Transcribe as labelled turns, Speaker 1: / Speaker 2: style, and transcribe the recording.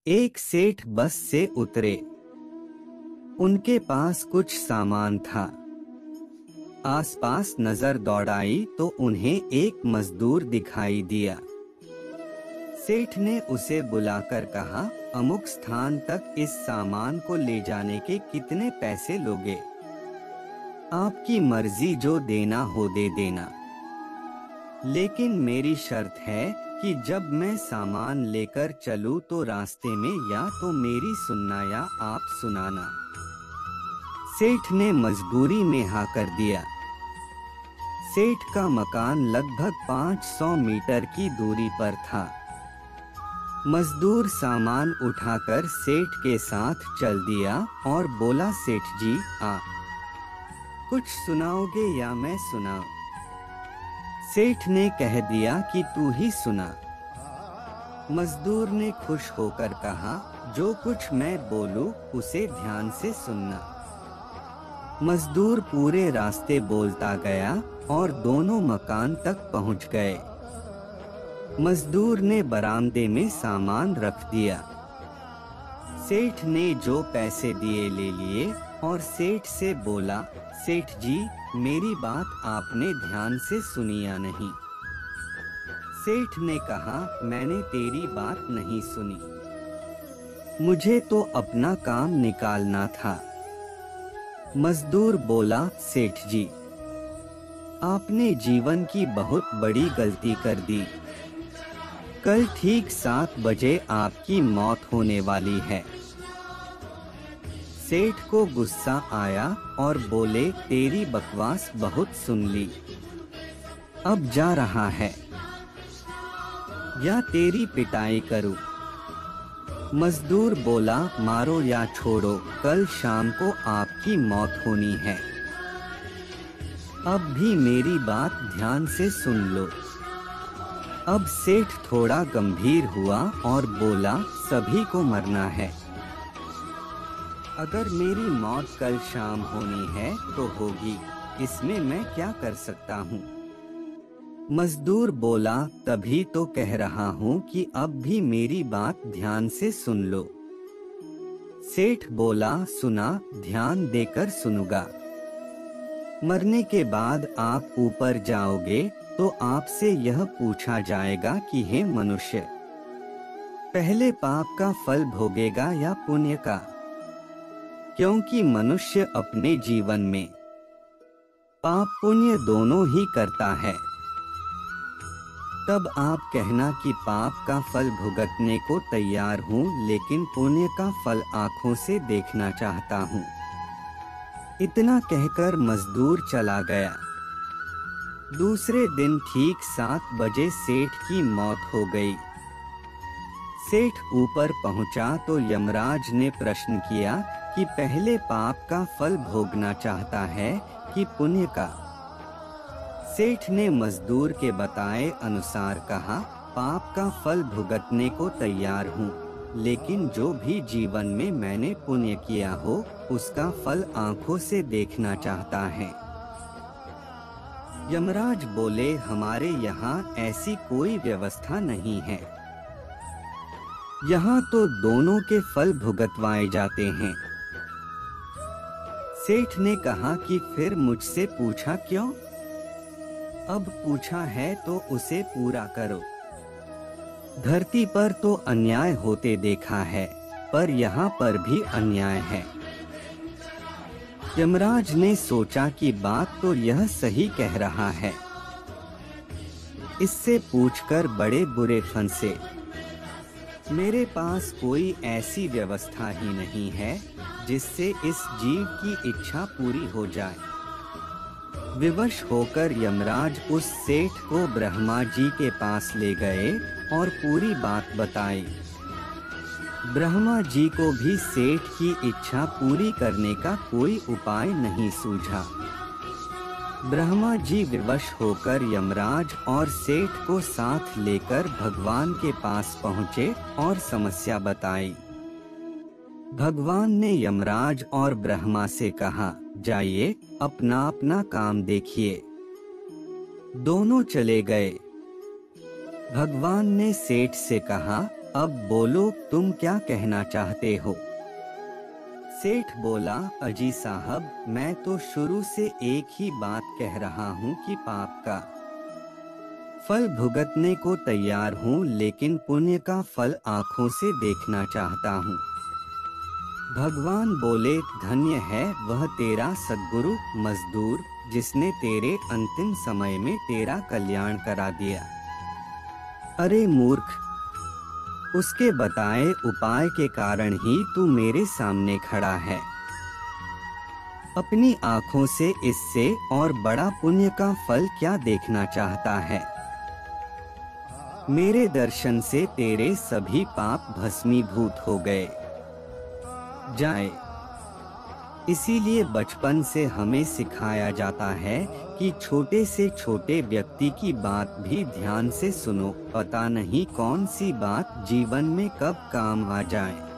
Speaker 1: एक सेठ बस से उतरे। उनके पास कुछ सामान था। आसपास नजर दौड़ाई तो उन्हें एक मजदूर दिखाई दिया। सेठ ने उसे बुलाकर कहा, अमुक स्थान तक इस सामान को ले जाने के कितने पैसे लोगे? आपकी मर्जी, जो देना हो दे देना, लेकिन मेरी शर्त है कि जब मैं सामान लेकर चलूं तो रास्ते में या तो मेरी सुनना या आप सुनाना। सेठ ने मजबूरी में हाँ कर दिया। सेठ का मकान लगभग 500 मीटर की दूरी पर था। मजदूर सामान उठाकर सेठ के साथ चल दिया और बोला, सेठ जी, आप कुछ सुनाओगे या मैं सुनाऊं? सेठ ने कह दिया कि तू ही सुना। मजदूर ने खुश होकर कहा, जो कुछ मैं बोलूं उसे ध्यान से सुनना। मजदूर पूरे रास्ते बोलता गया और दोनों मकान तक पहुंच गए। मजदूर ने बरामदे में सामान रख दिया। सेठ ने जो पैसे दिए ले लिए और सेठ से बोला, सेठ जी, मेरी बात आपने ध्यान से सुनी या नहीं? सेठ ने कहा, मैंने तेरी बात नहीं सुनी, मुझे तो अपना काम निकालना था। मजदूर बोला, सेठ जी, आपने जीवन की बहुत बड़ी गलती कर दी। कल ठीक 7 बजे आपकी मौत होने वाली है। सेठ को गुस्सा आया और बोले, तेरी बकवास बहुत सुन ली, अब जा रहा है या तेरी पिटाई करूं? मजदूर बोला, मारो या छोड़ो, कल शाम को आपकी मौत होनी है। अब भी मेरी बात ध्यान से सुन लो। अब सेठ थोड़ा गंभीर हुआ और बोला, सभी को मरना है। अगर मेरी मौत कल शाम होनी है तो होगी, इसमें मैं क्या कर सकता हूँ? मजदूर बोला, तभी तो कह रहा हूँ कि अब भी मेरी बात ध्यान से सुन लो। सेठ बोला, सुना, ध्यान देकर सुनूंगा। मरने के बाद आप ऊपर जाओगे तो आपसे यह पूछा जाएगा कि हे मनुष्य, पहले पाप का फल भोगेगा या पुण्य का? क्योंकि मनुष्य अपने जीवन में पाप पुण्य दोनों ही करता है। तब आप कहना कि पाप का फल भुगतने को तैयार हूँ, लेकिन पुण्य का फल आंखों से देखना चाहता हूँ। इतना कहकर मजदूर चला गया। दूसरे दिन ठीक 7 बजे सेठ की मौत हो गई। सेठ ऊपर पहुंचा तो यमराज ने प्रश्न किया कि पहले पाप का फल भोगना चाहता है कि पुण्य का? सेठ ने मजदूर के बताए अनुसार कहा, पाप का फल भुगतने को तैयार हूँ, लेकिन जो भी जीवन में मैंने पुण्य किया हो उसका फल आंखों से देखना चाहता है। यमराज बोले, हमारे यहाँ ऐसी कोई व्यवस्था नहीं है। यहाँ तो दोनों के फल भुगतवाए जाते हैं। सेठ ने कहा कि फिर मुझसे पूछा क्यों? अब पूछा है तो उसे पूरा करो। धरती पर तो अन्याय होते देखा है, पर यहाँ पर भी अन्याय है। यमराज ने सोचा कि बात तो यह सही कह रहा है। इससे पूछकर बड़े बुरे फंसे। मेरे पास कोई ऐसी व्यवस्था ही नहीं है जिससे इस जीव की इच्छा पूरी हो जाए। विवश होकर यमराज उस सेठ को ब्रह्मा जी के पास ले गए और पूरी बात बताई। ब्रह्मा जी को भी सेठ की इच्छा पूरी करने का कोई उपाय नहीं सूझा। ब्रह्मा जी विवश होकर यमराज और सेठ को साथ लेकर भगवान के पास पहुँचे और समस्या बताई। भगवान ने यमराज और ब्रह्मा से कहा, जाइए अपना अपना काम देखिए। दोनों चले गए। भगवान ने सेठ से कहा, अब बोलो, तुम क्या कहना चाहते हो? सेठ बोला, अजी साहब, मैं तो शुरू से एक ही बात कह रहा हूँ कि पाप का फल भुगतने को तैयार हूँ, लेकिन पुण्य का फल आंखों से देखना चाहता हूँ। भगवान बोले, धन्य है वह तेरा सद्गुरु मजदूर, जिसने तेरे अंतिम समय में तेरा कल्याण करा दिया। अरे मूर्ख, उसके बताए उपाय के कारण ही तू मेरे सामने खड़ा है। अपनी आंखों से इससे और बड़ा पुण्य का फल क्या देखना चाहता है? मेरे दर्शन से तेरे सभी पाप भस्मीभूत हो गए जाए। इसीलिए बचपन से हमें सिखाया जाता है कि छोटे से छोटे व्यक्ति की बात भी ध्यान से सुनो, पता नहीं कौन सी बात जीवन में कब काम आ जाए।